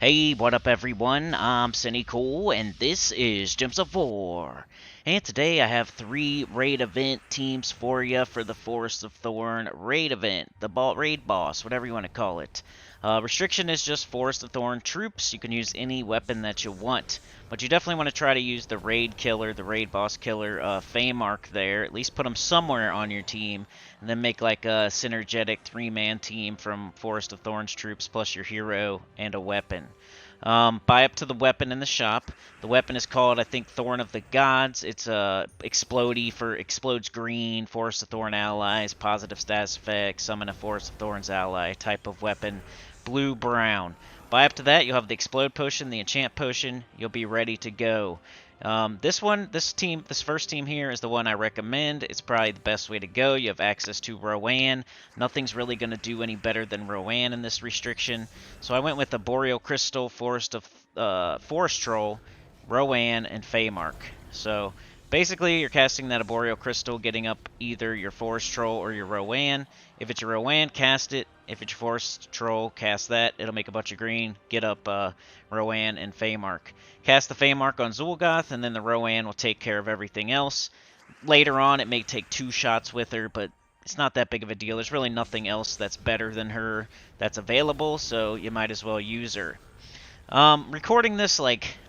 Hey, what up everyone? I'm Sinnycool, and this is Gems of War. And today I have 3 raid event teams for you for the Forest of Thorn raid event, the raid boss, whatever you want to call it. Restriction is just Forest of Thorn troops. You can use any weapon that you want, but you definitely want to try to use the raid killer, the raid boss killer, Faemark there. At least put him somewhere on your team, and then make like a synergetic 3-man team from Forest of Thorn's troops plus your hero and a weapon. Buy up to the weapon in the shop. The weapon is called, I think, Thorn of the Gods. It's a explodey for explodes green, Forest of Thorn allies, positive status effect, summon a Forest of Thorn's ally type of weapon. Blue-brown. Buy up to that, you'll have the explode potion, the enchant potion. You'll be ready to go. This first team here is the one I recommend. It's probably the best way to go. You have access to Rowan. Nothing's really going to do any better than Rowan in this restriction. So I went with the Boreal Crystal, Forest Troll, Rowan, and Faemark. So basically, you're casting that Boreal Crystal, getting up either your Forest Troll or your Rowan. If it's your Rowan, cast it. If it's your Forest Troll, cast that. It'll make a bunch of green. Get up Rowan and Faemark. Cast the Faemark on Zul'Goth, and then the Rowan will take care of everything else. Later on, it may take 2 shots with her, but it's not that big of a deal. There's really nothing else that's better than her that's available, so you might as well use her. Recording this,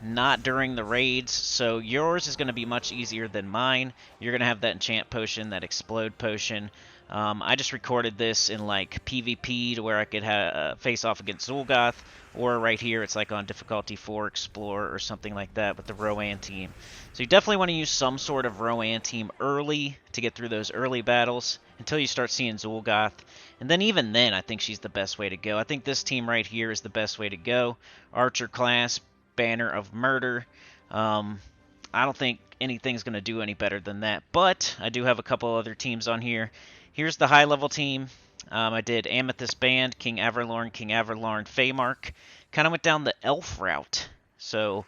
not during the raids, so yours is going to be much easier than mine. You're going to have that enchant potion, that explode potion. I just recorded this in, PvP to where I could face off against Zul'Goth, or right here, it's on difficulty 4 Explorer or something like that with the Rowan team. So you definitely want to use some sort of Rowan team early to get through those early battles until you start seeing Zul'Goth. And then even then, I think she's the best way to go. I think this team right here is the best way to go. Archer class, Banner of Murder. I don't think anything's going to do any better than that. But I do have a couple other teams on here. Here's the high-level team. I did Amethyst Band, King Averlorn, Faemark. Kind of went down the elf route. So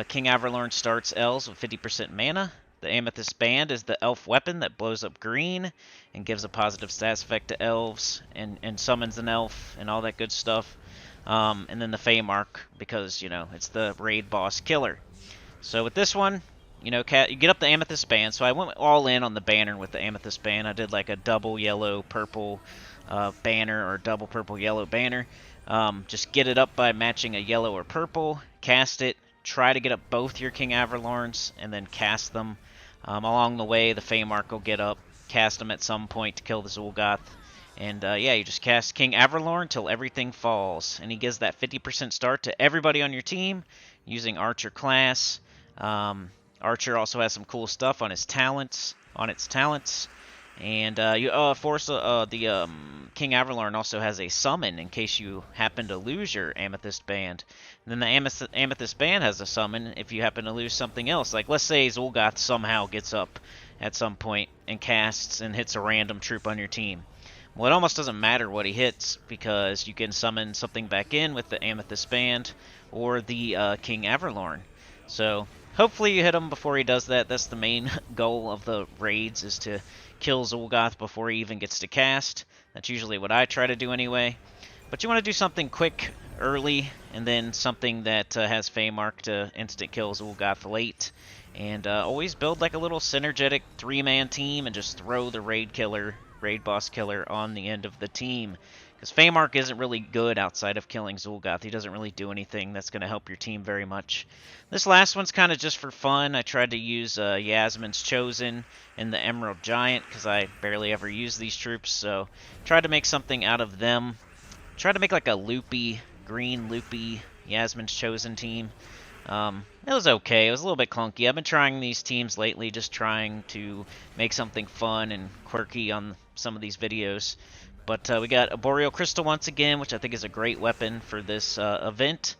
King Averlorn starts elves with 50% mana. The Amethyst Band is the elf weapon that blows up green and gives a positive status effect to elves and summons an elf and all that good stuff. And then the Faemark because, it's the raid boss killer. So with this one, you get up the Amethyst Band. So I went all in on the banner with the Amethyst Band. I did like a double yellow-purple banner or double purple-yellow banner. Just get it up by matching a yellow or purple. Cast it. Try to get up both your King Averlorns and then cast them. Along the way, the Faemark will get up. Cast them at some point to kill the Zul'Goth. And yeah, you just cast King Averlorn till everything falls. And he gives that 50% start to everybody on your team using Archer class. Archer also has some cool stuff on its talents. And King Averlorn also has a summon in case you happen to lose your Amethyst Band. And then the Amethyst Band has a summon if you happen to lose something else. Like, let's say Zul'Goth somehow gets up at some point and casts and hits a random troop on your team. Well, it almost doesn't matter what he hits because you can summon something back in with the Amethyst Band or the King Averlorn. So hopefully you hit him before he does that. That's the main goal of the raids, is to kill Zul'Goth before he even gets to cast. That's usually what I try to do anyway. But you want to do something quick early, and then something that has Faemark to instant kill Zul'Goth late. And always build like a little synergetic 3-man team and just throw the raid boss killer on the end of the team. Because Faemark isn't really good outside of killing Zul'Goth. He doesn't really do anything that's going to help your team very much. This last one's kind of just for fun. I tried to use Yasmin's Chosen and the Emerald Giant because I barely ever use these troops. So tried to make something out of them. Tried to make like a green loopy Yasmin's Chosen team. It was okay. It was a little bit clunky. I've been trying these teams lately, just trying to make something fun and quirky on some of these videos. But we got a Boreal Crystal once again, which I think is a great weapon for this event,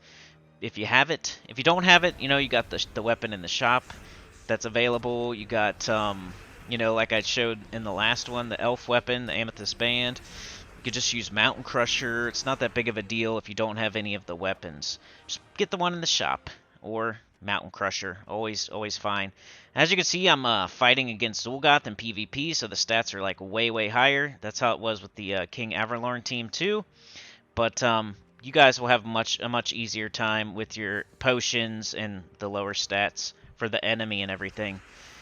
if you have it. If you don't have it, you got the weapon in the shop that's available. You got, like I showed in the last one, the elf weapon, the Amethyst Band. You could just use Mountain Crusher. It's not that big of a deal if you don't have any of the weapons. Just get the one in the shop, or Mountain Crusher. Always fine. As you can see, I'm fighting against Zul'Goth in PvP, so the stats are way higher. That's how it was with the King Averlorn team too. But you guys will have a much easier time with your potions and the lower stats for the enemy and everything.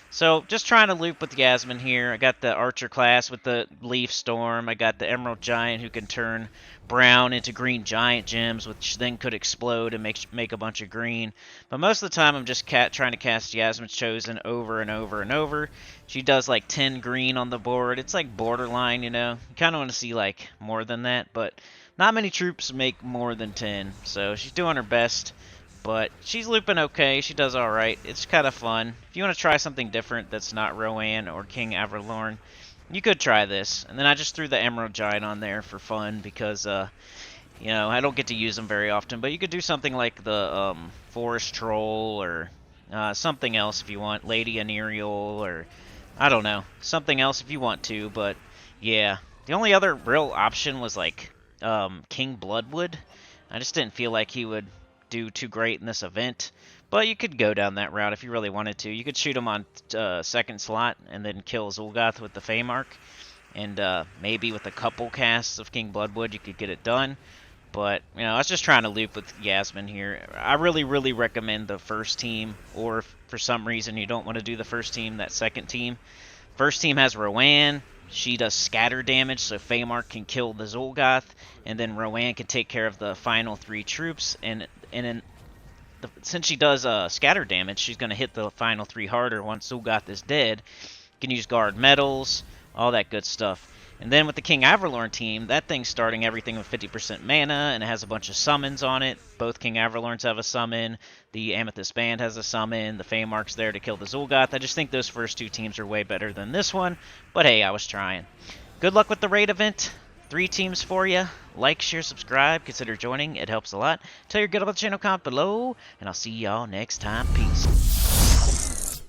So just trying to loop with Yasmin here. I got the Archer class with the Leaf Storm. I got the Emerald Giant who can turn brown into green giant gems, which then could explode and make a bunch of green. But most of the time I'm just trying to cast Yasmin's Chosen over and over and over. She does like 10 green on the board. It's like borderline, you know. You kind of want to see like more than that, but not many troops make more than 10. So she's doing her best. But she's looping okay. She does alright. It's kind of fun. If you want to try something different that's not Rowan or King Averlorn, you could try this. And then I just threw the Emerald Giant on there for fun because, you know, I don't get to use them very often. But you could do something like the Forest Troll or something else if you want. Lady Anerial or, I don't know, something else if you want to. But, yeah. The only other real option was, like, King Bloodwood. I just didn't feel like he would do too great in this event, but you could go down that route if you really wanted to. You could shoot him on second slot and then kill Zul'Goth with the Faemark, and maybe with a couple casts of King Bloodwood you could get it done. But, you know, I was just trying to loop with Yasmin here. I really recommend the first team, or if for some reason you don't want to do the first team, that second team. First team has Rowan. She does scatter damage, so Faemark can kill the Zul'Goth, and then Rowan can take care of the final 3 troops. And since she does scatter damage, she's going to hit the final 3 harder once Zul'Goth is dead. You can use guard medals, all that good stuff. And then with the King Averlorn team, that thing's starting everything with 50% mana, and it has a bunch of summons on it. Both King Averlorns have a summon. The Amethyst Band has a summon. The Faemark's there to kill the Zul'Goth. I just think those first 2 teams are way better than this one. But hey, I was trying. Good luck with the raid event. 3 teams for you. Like, share, subscribe. Consider joining. It helps a lot. Tell your good about the channel, comment below. And I'll see y'all next time. Peace.